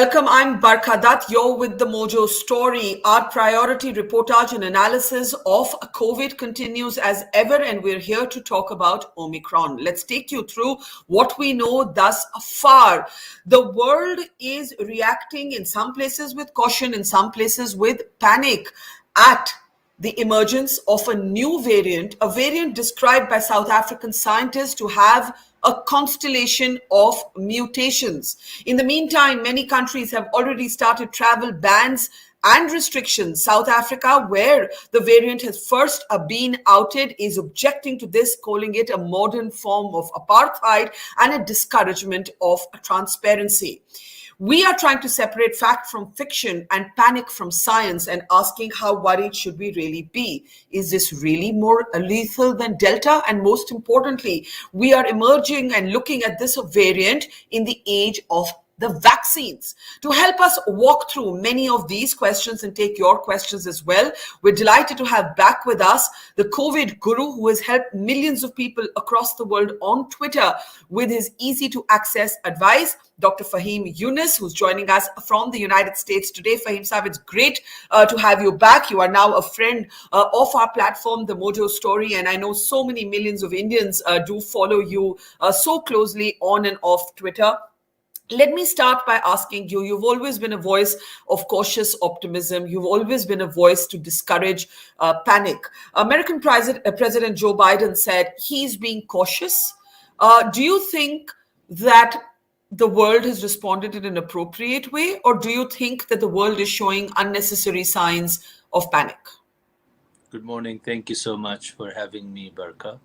Welcome, I'm Barkha Dutt. You're with the Mojo Story. Our priority reportage and analysis of COVID continues as ever, and we're here to talk about Omicron. Let's take you through what we know thus far. The world is reacting in some places with caution, in some places with panic at the emergence of a new variant, a variant described by South African scientists to have a constellation of mutations. In the meantime, many countries have already started travel bans and restrictions. South Africa, where the variant has first been outed, is objecting to this, calling it a modern form of apartheid and a discouragement of transparency. We are trying to separate fact from fiction and panic from science and asking how worried should we really be? Is this really more lethal than Delta? And most importantly, we are emerging and looking at this variant in the age of the vaccines. To help us walk through many of these questions and take your questions as well, we're delighted to have back with us the COVID guru who has helped millions of people across the world on Twitter with his easy to access advice, Dr. Faheem Younus, who's joining us from the United States today. Faheem Saab, it's great to have you back. You are now a friend of our platform, The Mojo Story, and I know so many millions of Indians do follow you so closely on and off Twitter. Let me start by asking you, you've always been a voice of cautious optimism. You've always been a voice to discourage panic. American President Joe Biden said he's being cautious. Do you think that the world has responded in an appropriate way, or do you think that the world is showing unnecessary signs of panic? Good morning. Thank you so much for having me, Barkha.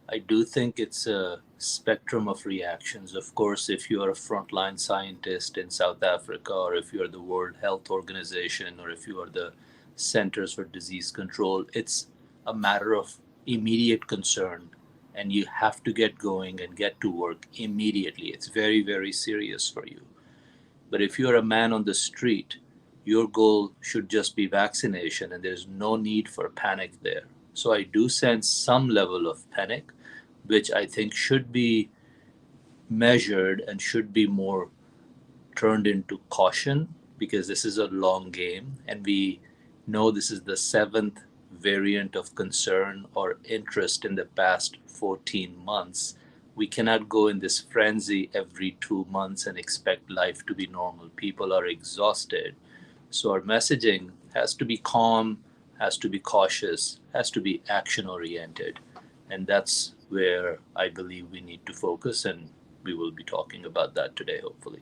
I do think it's a spectrum of reactions. Of course, if you are a frontline scientist in South Africa, or if you are the World Health Organization, or if you are the Centers for Disease Control, it's a matter of immediate concern, and you have to get going and get to work immediately. It's very, very serious for you. But if you're a man on the street, your goal should just be vaccination, and there's no need for panic there. So I do sense some level of panic, which I think should be measured and should be more turned into caution, because this is a long game, and we know this is the seventh variant of concern or interest in the past 14 months. We cannot go in this frenzy every 2 months and expect life to be normal. People are exhausted. So our messaging has to be calm, has to be cautious, has to be action oriented. And that's where I believe we need to focus, and we will be talking about that today, hopefully.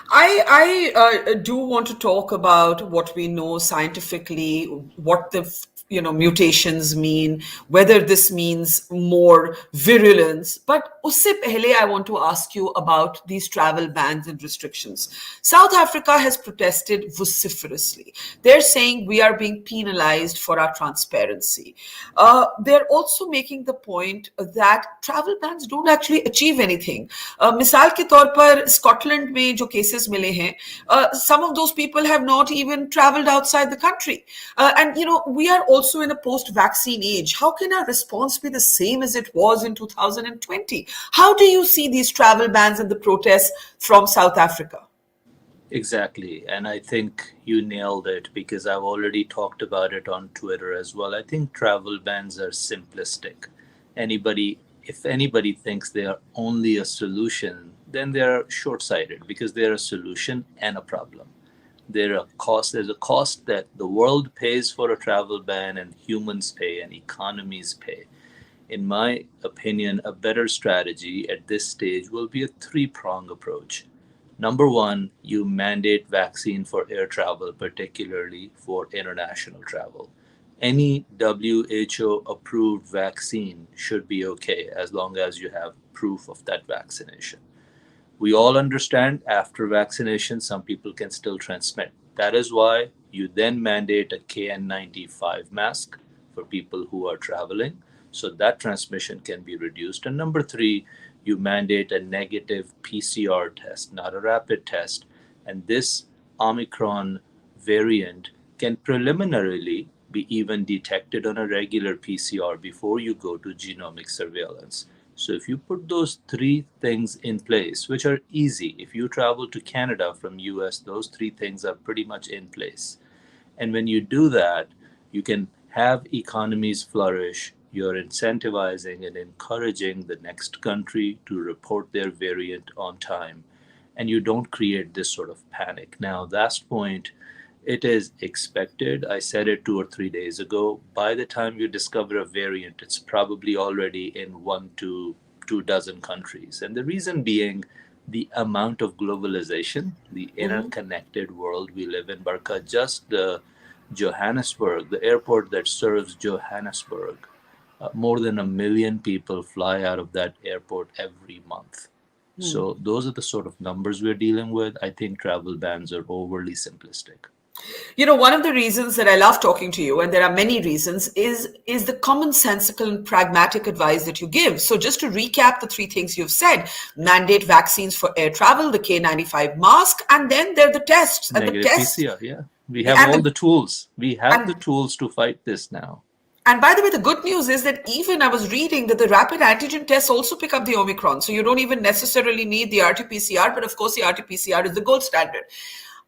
I do want to talk about what we know scientifically, what the mutations mean, whether this means more virulence. But usse pehle, I want to ask you about these travel bans and restrictions. South Africa has protested vociferously. They're saying we are being penalized for our transparency. They're also making the point that travel bans don't actually achieve anything. मिसाल के तौर पर Scotland में जो cases मिले हैं, some of those people have not even traveled outside the country. And we are also in a post-vaccine age. How can our response be the same as it was in 2020? How do you see these travel bans and the protests from South Africa? Exactly. And I think you nailed it, because I've already talked about it on Twitter as well. I think travel bans are simplistic. If anybody thinks they are only a solution, then they're short-sighted, because they're a solution and a problem. There's a cost that the world pays for a travel ban, and humans pay, and economies pay. In my opinion, a better strategy at this stage will be a three-prong approach. Number one, you mandate vaccine for air travel, particularly for international travel. Any WHO approved vaccine should be okay as long as you have proof of that vaccination. We all understand after vaccination, some people can still transmit. That is why you then mandate a KN95 mask for people who are traveling, so that transmission can be reduced. And number three, you mandate a negative PCR test, not a rapid test. And this Omicron variant can preliminarily be even detected on a regular PCR before you go to genomic surveillance. So if you put those three things in place, which are easy, if you travel to Canada from US, those three things are pretty much in place. And when you do that, you can have economies flourish. You're incentivizing and encouraging the next country to report their variant on time. And you don't create this sort of panic. Now, last point, it is expected. I said it 2 or 3 days ago. By the time you discover a variant, it's probably already in 1 to 2 dozen countries. And the reason being the amount of globalization, the Mhm. interconnected world we live in, Barkha. Just the Johannesburg, the airport that serves Johannesburg, more than 1 million people fly out of that airport every month. So those are the sort of numbers we're dealing with. I think travel bans are overly simplistic. One of the reasons that I love talking to you, and there are many reasons, is the commonsensical and pragmatic advice that you give. So just to recap the three things you've said: mandate vaccines for air travel, the K95 mask, and then there are the tests. And the Negative tests PCR, yeah. We have and all the the tools. We have the and tools to fight this now. and by the way, the good news is that even I was reading that the rapid antigen tests also pick up the Omicron. So you don't even necessarily need the RT-PCR, but of course the RT-PCR is the gold standard.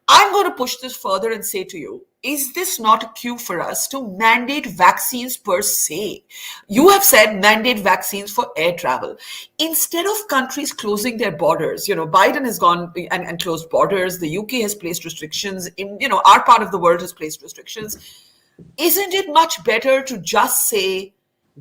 I'm going to push this further and say to you, is this not a cue for us to mandate vaccines per se? You have said mandate vaccines for air travel. Instead of countries closing their borders, Biden has gone and closed borders. The UK has placed restrictions in, our part of the world has placed restrictions. Isn't it much better to just say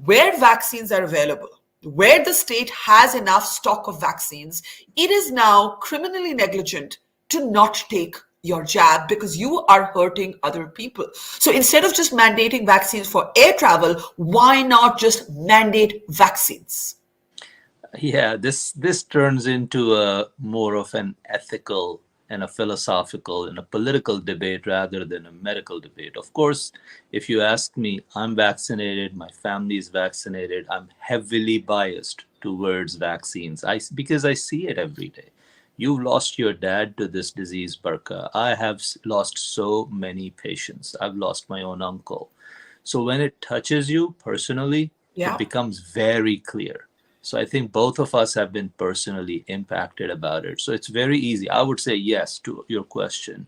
where vaccines are available, where the state has enough stock of vaccines, it is now criminally negligent to not take your jab because you are hurting other people. So instead of just mandating vaccines for air travel, why not just mandate vaccines? Yeah, this turns into a more of an ethical and a philosophical and a political debate rather than a medical debate. Of course, if you ask me, I'm vaccinated, my family is vaccinated, I'm heavily biased towards vaccines. Because I see it every day. You've lost your dad to this disease, Barka. I have lost so many patients. I've lost my own uncle. So when it touches you personally, it Yeah. becomes very clear. So I think both of us have been personally impacted about it. So it's very easy. I would say yes to your question.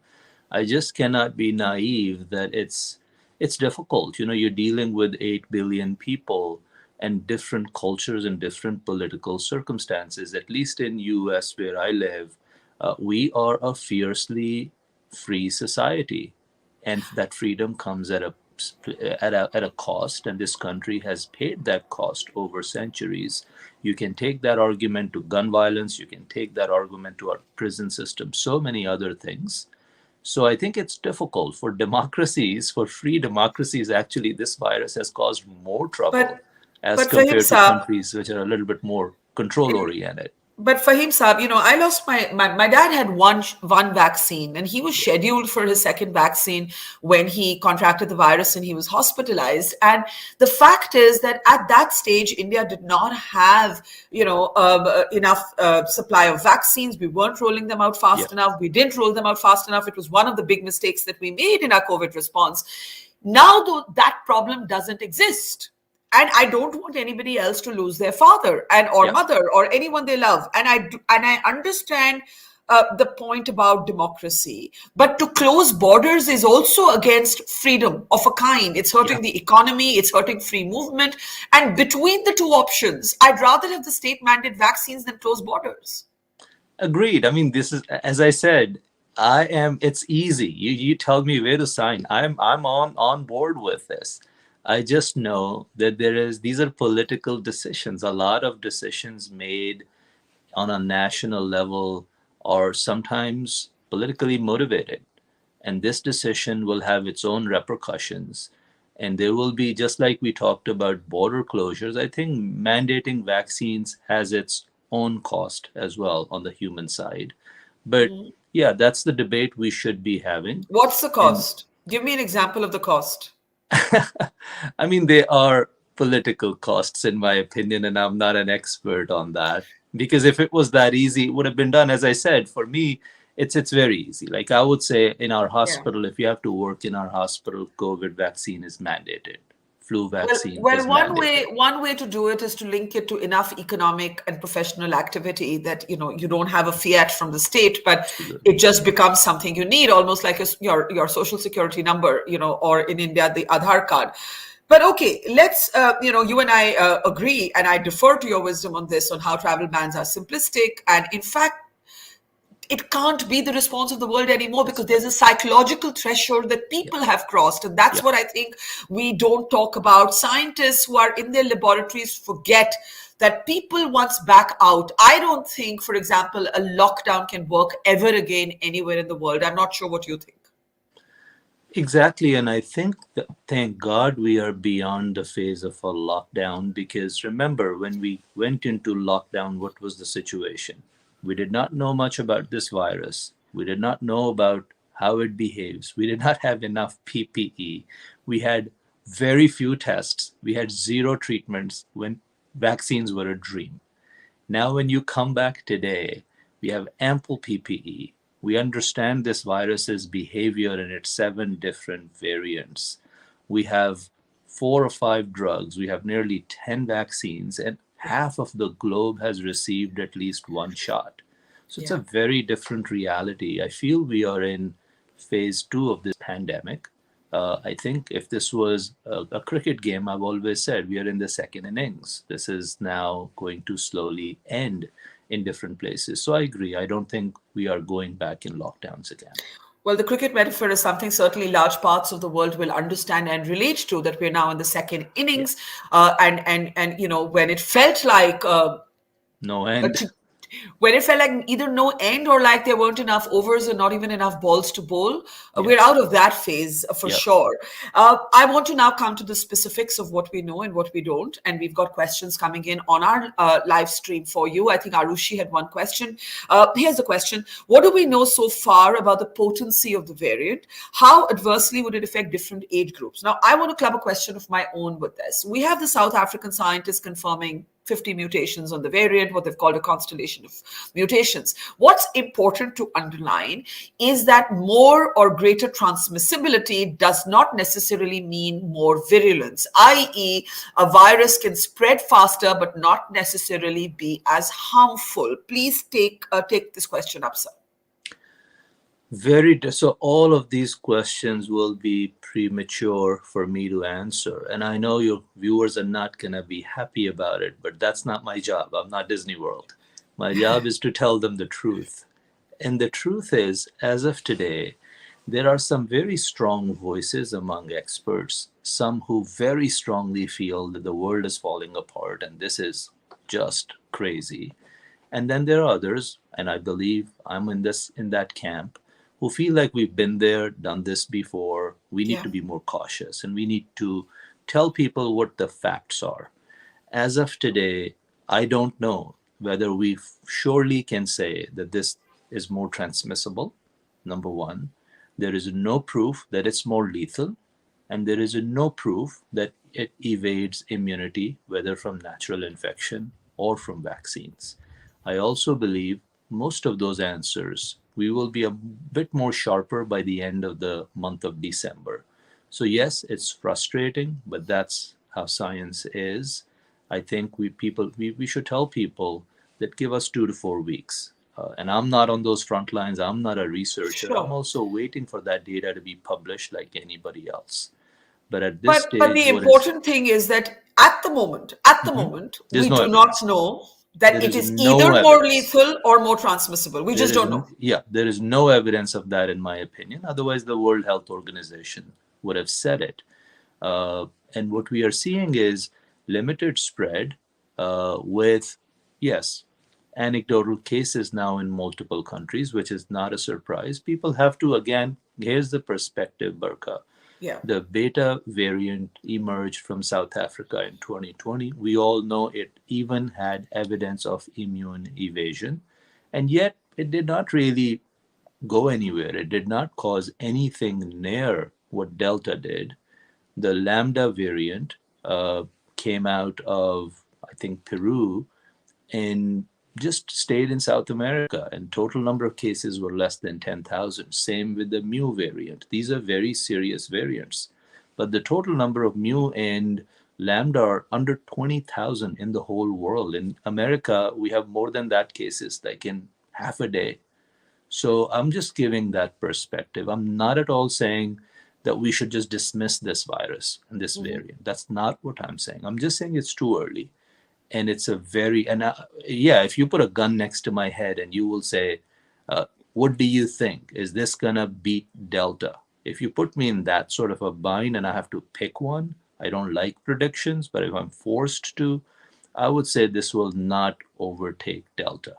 I just cannot be naive that it's difficult. You're dealing with 8 billion people and different cultures and different political circumstances. At least in US where I live, we are a fiercely free society, and that freedom comes at a cost, and this country has paid that cost over centuries. You can take that argument to gun violence, you can take that argument to our prison system, so many other things. So I think it's difficult for democracies, for free democracies. Actually, this virus has caused more trouble But as but Fahim compared to Saab, countries which are a little bit more control oriented. but Fahim Saab, I lost my dad had one vaccine and he was Yeah. scheduled for his second vaccine when he contracted the virus and he was hospitalized. And the fact is that at that stage, India did not have, enough supply of vaccines. We weren't rolling them out Yeah. fast enough. We didn't roll them out fast enough. It was one of the big mistakes that we made in our COVID response. Now, though, that problem doesn't exist, and I don't want anybody else to lose their father and or Yeah. mother or anyone they love. And I understand the point about democracy, but to close borders is also against freedom of a kind. It's Yeah. hurting the economy, it's hurting free movement. And between the two options, I'd rather have the state mandate vaccines than close borders. Agreed. I mean, this is, as I said, it's easy. You tell me where to sign. I'm on board with this. I just know that these are political decisions. A lot of decisions made on a national level are sometimes politically motivated. And this decision will have its own repercussions. And there will be, just like we talked about border closures, I think mandating vaccines has its own cost as well on the human side. But yeah, that's the debate we should be having. What's the And cost? Give me an example of the cost. I mean, there are political costs, in my opinion, and I'm not an expert on that. Because if it was that easy, it would have been done. As I said, for me, it's very easy. Like I would say, in our Yeah. hospital, if you have to work in our hospital, COVID vaccine is mandated flu Well, vaccine well, is mandated. one way to do it is to link it to enough economic and professional activity that you don't have a fiat from the state, but Absolutely. it just becomes something you need, almost like your social security number, or in India the Aadhaar card. But okay, let's you and I agree, and I defer to your wisdom on this on how travel bans are simplistic, and in fact it can't be the response of the world anymore That's because right. there's a psychological threshold that Yeah. people have crossed. And that's Yeah. what I think we don't talk about. Scientists who are in their laboratories forget that people once back out. I don't think, for example, a lockdown can work ever again anywhere in the world. I'm not sure what you think. Exactly, and I think that, thank God we are beyond the phase of a lockdown, because remember when we went into lockdown, what was the situation? We did not know much about this virus. We did not know about how it behaves. We did not have enough PPE. We had very few tests. We had zero treatments when vaccines were a dream. Now, when you come back today, we have ample PPE. We understand this virus's behavior in its 7 different variants. We have 4 or 5 drugs. We have nearly 10 vaccines, and half of the globe has received at least one shot. So it's a Yeah. very different reality. I feel we are in phase 2 of this pandemic. I think if this was a cricket game, I've always said we are in the second innings. This is now going to slowly end in different places. So I agree. I don't think we are going back in lockdowns again. Well, the cricket metaphor is something certainly large parts of the world will understand and relate to. That we're now in the second Yeah. innings, and when it felt like No a end. t- when it felt like either no end or like there weren't enough overs and not even enough balls to bowl. We're Yes. out of that phase for Yeah. sure. I want to now come to the specifics of what we know and what we don't. And we've got questions coming in on our live stream for you. I think Arushi had one question. Here's the question. What do we know so far about the potency of the variant? How adversely would it affect different age groups? Now, I want to club a question of my own with this. We have the South African scientists confirming 50 mutations on the variant, what they've called a constellation of mutations. What's important to underline is that more or greater transmissibility does not necessarily mean more virulence, i.e., a virus can spread faster but not necessarily be as harmful. Please take this question up, sir. So all of these questions will be premature for me to answer. And I know your viewers are not going to be happy about it, but that's not my job. I'm not Disney World. My job is to tell them the truth. And the truth is, as of today, there are some very strong voices among experts, some who very strongly feel that the world is falling apart and this is just crazy. And then there are others, and I believe I'm in that camp, who feel like we've been there, done this before. We need Yeah. to be more cautious and we need to tell people what the facts are. As of today, I don't know whether we surely can say that this is more transmissible. Number one, there is no proof that it's more lethal, and there is no proof that it evades immunity, whether from natural infection or from vaccines. I also believe most of those answers we will be a bit more sharper by the end of the month of December. So yes, it's frustrating, but that's how science is. I think we should tell people that give us 2 to 4 weeks. And I'm not on those front lines. I'm not a researcher. I'm Sure. also waiting for that data to be published like anybody else. But at this But stage, the what is important thing is that at the moment, there's we no do not evidence. know that There it is is no either more evidence. lethal or more transmissible. We just don't know. There is no evidence of that in my opinion. Otherwise, the World Health Organization would have said it. Uh, and what we are seeing is limited spread with, yes, anecdotal cases now in multiple countries, which is not a surprise. People have to, again, here's the perspective, Barkha. Yeah. The beta variant emerged from South Africa in 2020. We all know it even had evidence of immune evasion, and yet it did not really go anywhere. It did not cause anything near what Delta did. The Lambda variant came out of, I think, Peru, and just stayed in South America, and total number of cases were less than 10,000. Same with the Mu variant. These are very serious variants. but the total number of mu and lambda are under 20,000 in the whole world. In America, we have more than that cases, like in half a day. So I'm just giving that perspective. I'm not at all saying that we should just dismiss this virus and this variant. That's not what I'm saying. I'm just saying it's too early. And it's a very, yeah, if you put a gun next to my head and you will say, what do you think? Is this going to beat Delta? If you put me in that sort of a bind and I have to pick one, I don't like predictions, but if I'm forced to, I would say this will not overtake Delta.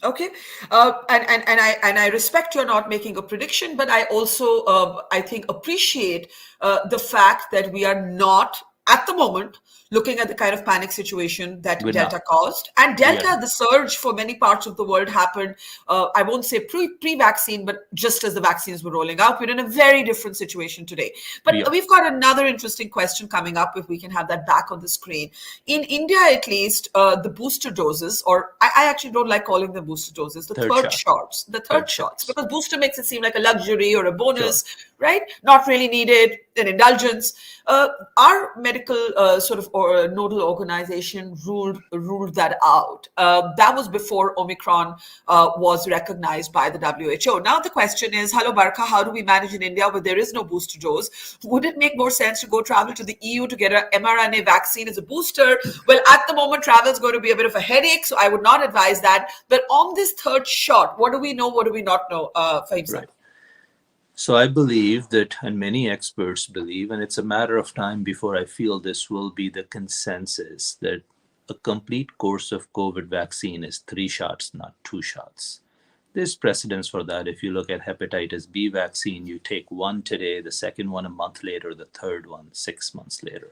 Okay, and I respect you're not making a prediction, but I also I think appreciate the fact that we are not at the moment looking at the kind of panic situation that We're Delta not. caused. And Delta, Yeah. the surge for many parts of the world happened, I won't say pre-vaccine, but just as the vaccines were rolling out. We're in a very different situation today. But We are. we've got another interesting question coming up, if we can have that back on the screen. In India, at least, the booster doses, or I actually don't like calling them booster doses, the Third third shot. shots, Third shots, shots. because booster makes it seem like a luxury or a Sure. bonus, right? Not really needed, an indulgence. Our medical sort of nodal organization ruled that out. That was before Omicron was recognized by the WHO. Now the question is, hello Barkha, how do we manage in India where there is no booster dose? Would it make more sense to go travel to the EU to get an mRNA vaccine as a booster? Well, at the moment, travel is going to be a bit of a headache, so I would not advise that. But on this third shot, what do we know? What do we not know, Faheem? Right. So I believe that, and many experts believe, and it's a matter of time before I feel this will be the consensus, that a complete course of COVID vaccine is 3 shots, not 2 shots. There's precedence for that. If you look at hepatitis B vaccine, you take one today, the second one a month later, the third one 6 months later.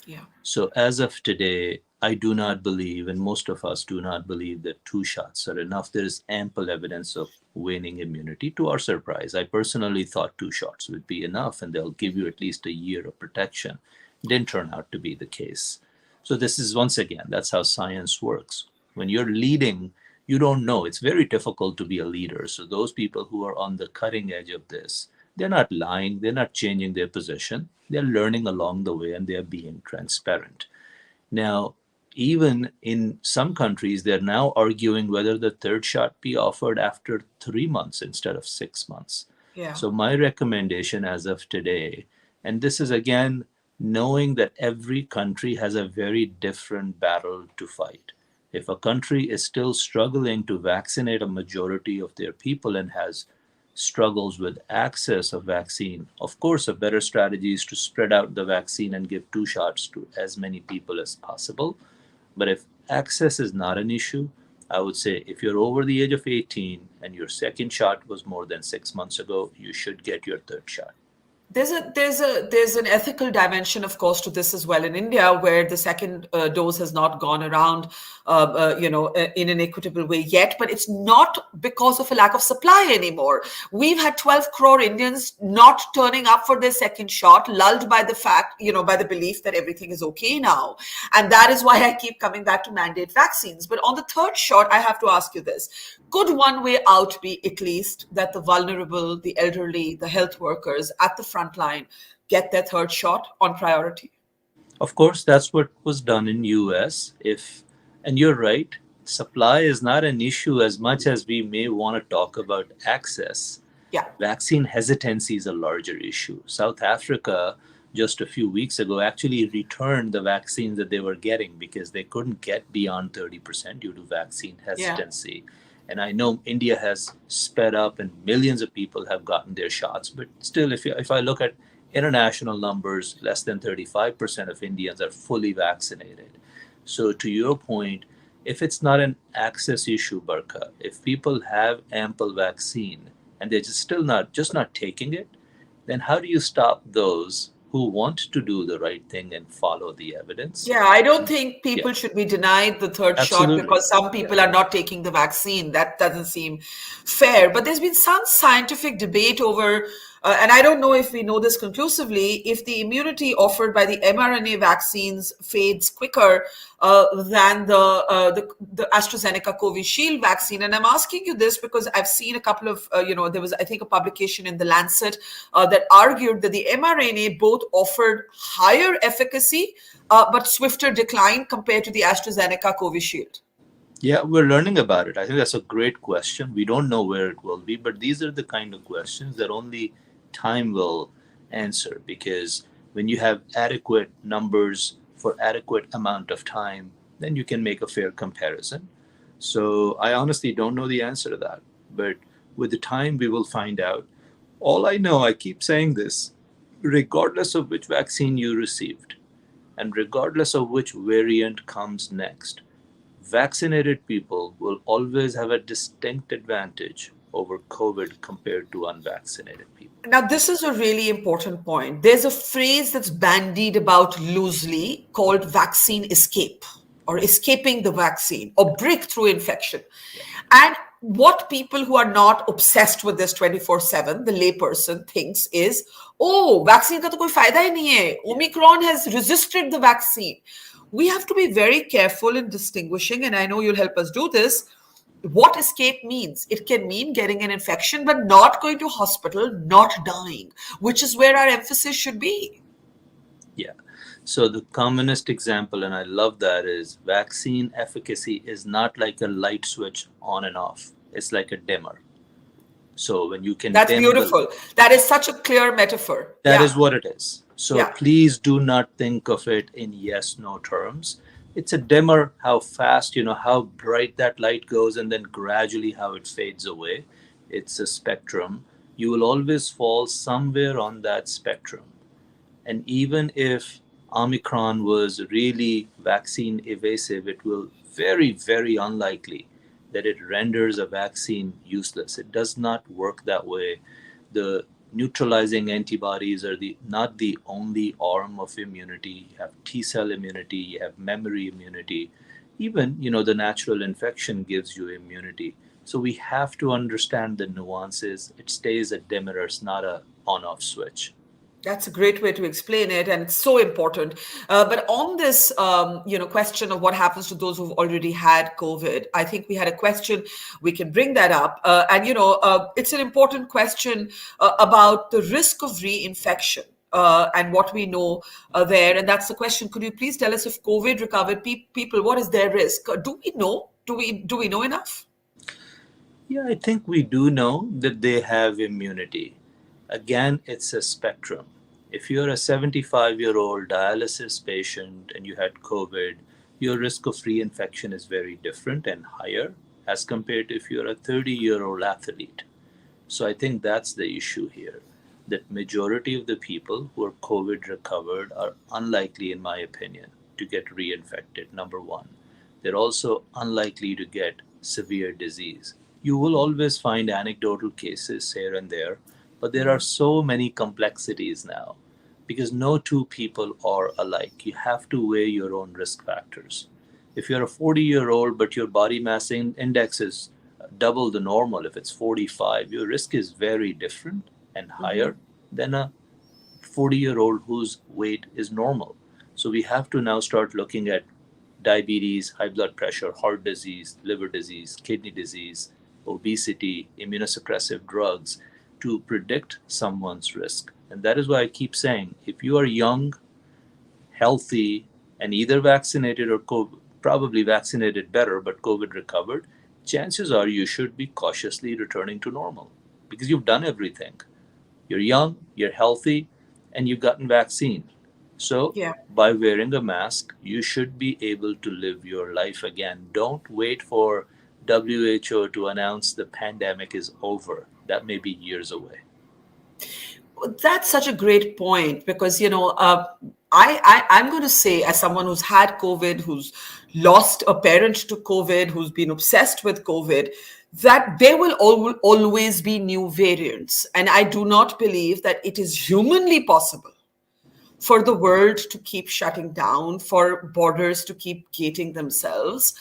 Yeah. So as of today, I do not believe, and most of us do not believe, that 2 shots are enough. There is ample evidence of waning immunity. To our surprise, I personally thought 2 shots would be enough and they'll give you at least a year of protection. Didn't turn out to be the case. So this is, once again, that's how science works. When you're leading, you don't know. It's very difficult to be a leader. So those people who are on the cutting edge of this, they're not lying, they're not changing their position. They're learning along the way and they're being transparent. Now, even in some countries, they're now arguing whether the third shot be offered after 3 months instead of 6 months. Yeah. So my recommendation as of today, and this is again knowing that every country has a very different battle to fight. If a country is still struggling to vaccinate a majority of their people and has struggles with access of vaccine, of course, a better strategy is to spread out the vaccine and give 2 shots to as many people as possible. But if access is not an issue, I would say if you're over the age of 18 and your second shot was more than 6 months ago, you should get your third shot. There's an ethical dimension, of course, to this as well in India, where the second dose has not gone around, in an equitable way yet. But it's not because of a lack of supply anymore. We've had 12 crore Indians not turning up for their second shot, lulled by the fact, by the belief that everything is okay now, and that is why I keep coming back to mandate vaccines. But on the third shot, I have to ask you this: could one way out be at least that the vulnerable, the elderly, the health workers at the front line get their third shot on priority? Of course, that's what was done in US. And you're right, supply is not an issue as much as we may want to talk about access. Yeah. Vaccine hesitancy is a larger issue. South Africa, just a few weeks ago, actually returned the vaccines that they were getting because they couldn't get beyond 30% due to vaccine hesitancy. Yeah. And I know India has sped up and millions of people have gotten their shots. But still, if I look at international numbers, less than 35% of Indians are fully vaccinated. So to your point, if it's not an access issue, Barkha, if people have ample vaccine and they're just not taking it, then how do you stop those who want to do the right thing and follow the evidence? Yeah, I don't think people should be denied the third shot because some people are not taking the vaccine. That doesn't seem fair. But there's been some scientific debate over and I don't know if we know this conclusively, if the immunity offered by the mRNA vaccines fades quicker than the AstraZeneca Covishield vaccine. And I'm asking you this because I've seen a couple of, there was, I think, a publication in the Lancet that argued that the mRNA both offered higher efficacy, but swifter decline compared to the AstraZeneca Covishield. Yeah, we're learning about it. I think that's a great question. We don't know where it will be, but these are the kind of questions that only time will answer, because when you have adequate numbers for adequate amount of time, then you can make a fair comparison. So I honestly don't know the answer to that, but with the time we will find out. All I know, I keep saying this, regardless of which vaccine you received and regardless of which variant comes next, vaccinated people will always have a distinct advantage over COVID compared to unvaccinated people. Now, this is a really important point. There's a phrase that's bandied about loosely called vaccine escape, or escaping the vaccine, or breakthrough infection. And what people who are not obsessed with this 24/7, the layperson, thinks is, oh, vaccine ka to koi fayda hi nahi hai. Omicron has resisted the vaccine. We have to be very careful in distinguishing, and I know you'll help us do this, what escape means. It can mean getting an infection, but not going to hospital, not dying, which is where our emphasis should be. Yeah. So the commonest example, and I love that, is vaccine efficacy is not like a light switch on and off. It's like a dimmer. So when you can That's dim beautiful. That is such a clear metaphor. that Yeah. is what it is. So Yeah. please do not think of it in yes no terms. It's a dimmer, how fast, how bright that light goes, and then gradually how it fades away. It's a spectrum. You will always fall somewhere on that spectrum. And even if Omicron was really vaccine evasive, it will very, very unlikely that it renders a vaccine useless. It does not work that way. The neutralizing antibodies are not the only arm of immunity. You have T cell immunity, you have memory immunity. Even, the natural infection gives you immunity. So we have to understand the nuances. It stays a dimmer, it's not a on-off switch. That's a great way to explain it, and it's so important. But on this, question of what happens to those who've already had COVID, I think we had a question. We can bring that up, it's an important question about the risk of reinfection and what we know there. And that's the question. Could you please tell us, if COVID recovered people, what is their risk? Do we know? Do we know enough? Yeah, I think we do know that they have immunity. Again, it's a spectrum. If you're a 75-year-old dialysis patient and you had COVID, your risk of reinfection is very different and higher as compared to if you're a 30-year-old athlete. So I think that's the issue here. That majority of the people who are COVID recovered are unlikely, in my opinion, to get reinfected, number one. They're also unlikely to get severe disease. You will always find anecdotal cases here and there, but there are so many complexities now because no two people are alike. You have to weigh your own risk factors. If you're a 40-year-old but your body mass index is double the normal, if it's 45, your risk is very different and higher than a 40-year-old whose weight is normal. So we have to now start looking at diabetes, high blood pressure, heart disease, liver disease, kidney disease, obesity, immunosuppressive drugs to predict someone's risk. And that is why I keep saying, if you are young, healthy, and either vaccinated or probably vaccinated better, but COVID recovered, chances are you should be cautiously returning to normal because you've done everything. You're young, you're healthy, and you've gotten vaccine. So by wearing a mask, you should be able to live your life again. Don't wait for WHO to announce the pandemic is over. That may be years away. That's such a great point because, I'm going to say, as someone who's had COVID, who's lost a parent to COVID, who's been obsessed with COVID, that there will always be new variants. And I do not believe that it is humanly possible for the world to keep shutting down, for borders to keep gating themselves.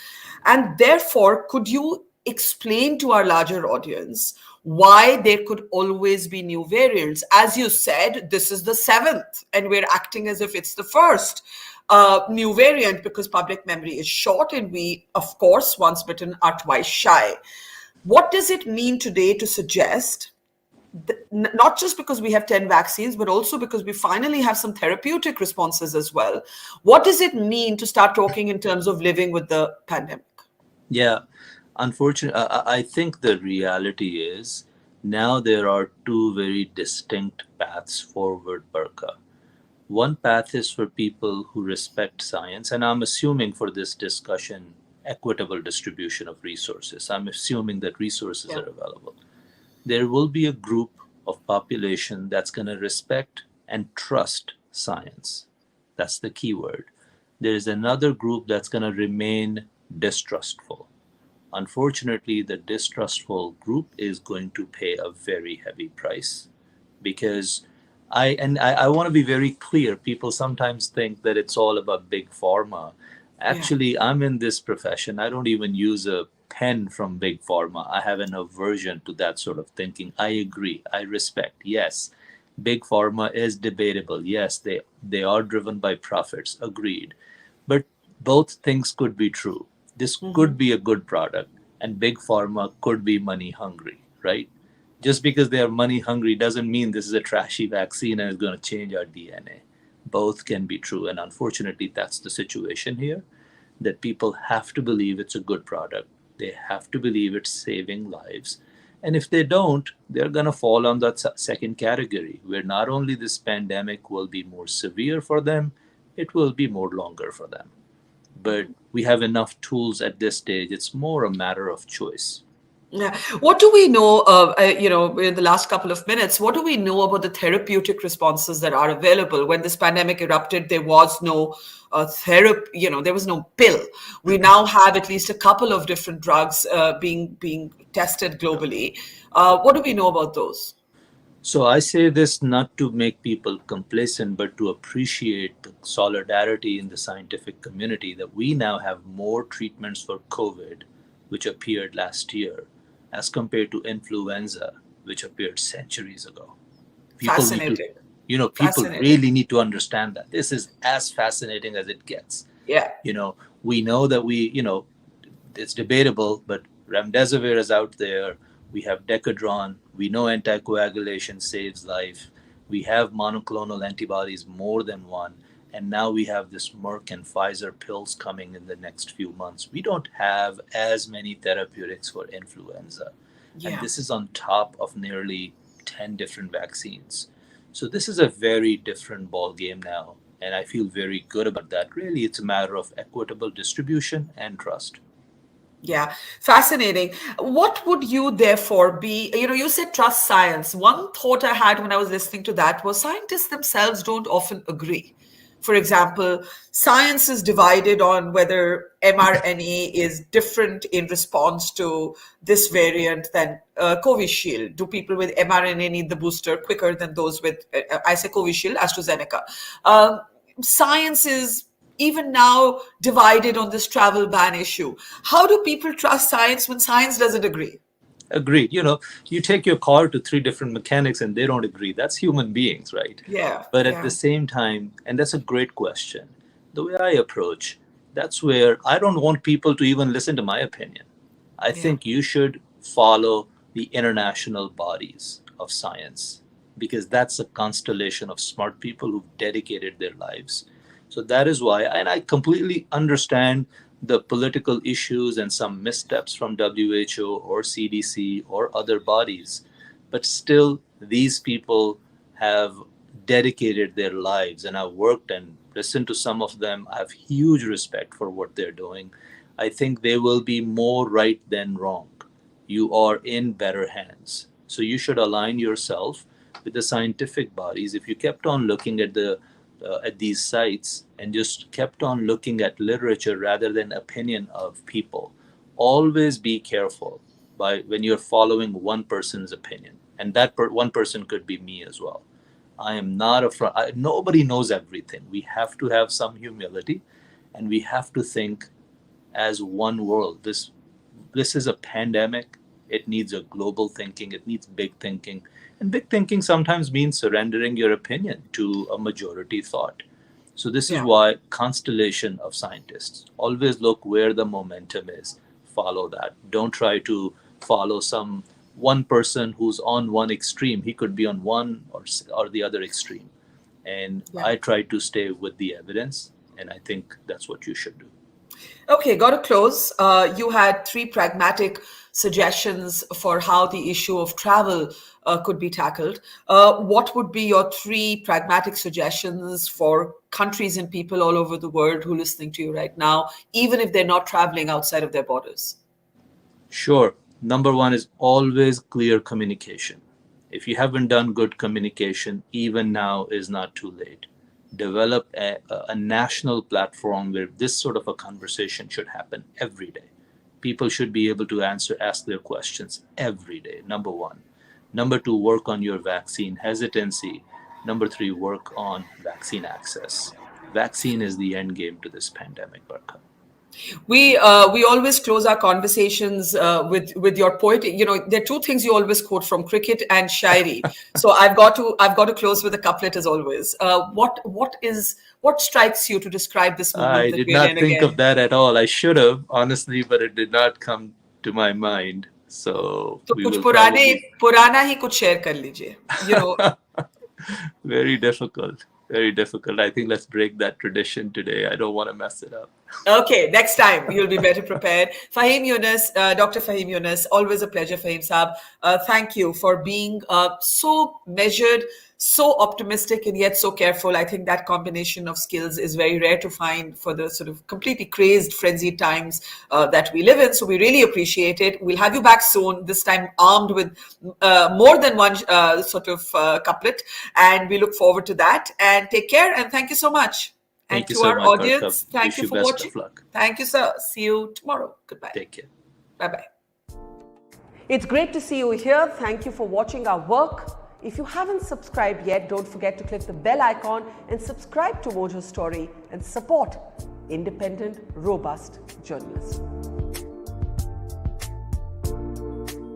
And therefore, could you explain to our larger audience why there could always be new variants. As you said, this is the seventh, and we're acting as if it's the first new variant because public memory is short, and we, of course, once bitten are twice shy. What does it mean today to suggest, not just because we have 10 vaccines, but also because we finally have some therapeutic responses as well? What does it mean to start talking in terms of living with the pandemic? Yeah, unfortunately, I think the reality is now there are two very distinct paths forward, Barkha. One path is for people who respect science, and I'm assuming for this discussion, equitable distribution of resources. I'm assuming that resources Yeah. are available. There will be a group of population that's going to respect and trust science. That's the key word. There is another group that's going to remain distrustful. Unfortunately, the distrustful group is going to pay a very heavy price because I want to be very clear. People sometimes think that it's all about big pharma. Yeah. Actually, I'm in this profession. I don't even use a pen from big pharma. I have an aversion to that sort of thinking. I agree. I respect. Yes, big pharma is debatable. Yes, they are driven by profits. Agreed. But both things could be true. This Hmm. could be a good product, and big pharma could be money hungry, right? Just because they are money hungry doesn't mean this is a trashy vaccine and it's going to change our DNA. Both can be true, and unfortunately, that's the situation here. That people have to believe it's a good product. They have to believe it's saving lives. And if they don't, they're going to fall on that second category, where not only this pandemic will be more severe for them, it will be more longer for them. But we have enough tools at this stage. It's more a matter of choice. Yeah. What do we know, in the last couple of minutes, what do we know about the therapeutic responses that are available? When this pandemic erupted, there was no therapy, there was no pill. We now have at least a couple of different drugs being tested globally. What do we know about those? So I say this not to make people complacent, but to appreciate the solidarity in the scientific community that we now have more treatments for COVID, which appeared last year, as compared to influenza, which appeared centuries ago. People need to, Fascinating. people Fascinating. really need to understand that. This is as fascinating as it gets. Yeah. You know, we know that it's debatable, but remdesivir is out there. We have Decadron. We know anticoagulation saves life. We have monoclonal antibodies, more than one. And now we have this Merck and Pfizer pills coming in the next few months. We don't have as many therapeutics for influenza. And Yeah. this is on top of nearly 10 different vaccines. So this is a very different ball game now. And I feel very good about that. Really, it's a matter of equitable distribution and trust. Yeah, fascinating. What would you therefore be? You said trust science. One thought I had when I was listening to that was scientists themselves don't often agree. For example, science is divided on whether mRNA is different in response to this variant than Covishield. Do people with mRNA need the booster quicker than those with, I say Covishield, AstraZeneca? Um, Science is even now divided on this travel ban issue. How do people trust science when science doesn't agree? Agreed. You take your car to three different mechanics and they don't agree. That's human beings, right? Yeah, But at the yeah, same time, and that's a great question, the way I approach, that's where I don't want people to even listen to my opinion. I yeah, think you should follow the international bodies of science because that's a constellation of smart people who've dedicated their lives. So that is why, and I completely understand the political issues and some missteps from WHO or CDC or other bodies, but still, these people have dedicated their lives, and I've worked and listened to some of them. I have huge respect for what they're doing. I think they will be more right than wrong. You are in better hands. So you should align yourself with the scientific bodies. If you kept on looking at these sites and just kept on looking at literature rather than opinion of people, always be careful by when you're following one person's opinion, and that one person could be me as well. I am not a nobody knows everything. We have to have some humility, and we have to think as one world. This is a pandemic. It needs a global thinking. It needs big thinking. And big thinking sometimes means surrendering your opinion to a majority thought. So this is Yeah. why constellation of scientists always look where the momentum is. Follow that. Don't try to follow some one person who's on one extreme. He could be on one or the other extreme. And Yeah. I try to stay with the evidence, and I think that's what you should do. Okay, got to close. You had 3 pragmatic suggestions for how the issue of travel could be tackled. What would be your 3 pragmatic suggestions for countries and people all over the world who are listening to you right now, even if they're not traveling outside of their borders? Sure. Number one is always clear communication. If you haven't done good communication, even now is not too late. Develop a national platform where this sort of a conversation should happen every day. People should be able to ask their questions every day, number one. Number two, work on your vaccine hesitancy. Number 3, work on vaccine access. Vaccine is the end game to this pandemic, Barkha. We always close our conversations with your poetry. You know, there are 2 things you always quote from cricket and shairi. So I've got to close with a couplet as always. What strikes you to describe this moment I that did we're not in think again? of that at all. I should have, honestly, but it did not come to my mind. So तो we कुछ will probably. पुराना ही कुछ share कर लीजिए. You know. Very difficult. Very difficult. I think let's break that tradition today. I don't want to mess it up. Okay, next time you'll be better prepared. Faheem Younus, Dr. Faheem Younus, always a pleasure, Faheem Saab. Thank you for being so measured, so optimistic, and yet so careful. I think that combination of skills is very rare to find for the sort of completely crazed, frenzied times that we live in. So we really appreciate it. We'll have you back soon, this time armed with more than one sort of couplet. And we look forward to that. And take care, and thank you so much. And Thank you to so our much, audience, Barkha. thank Wish you you for best watching. of luck. Thank you, sir. See you tomorrow. Goodbye. Take care. Bye-bye. It's great to see you here. Thank you for watching our work. If you haven't subscribed yet, don't forget to click the bell icon and subscribe to Mojo Story and support independent, robust journalism.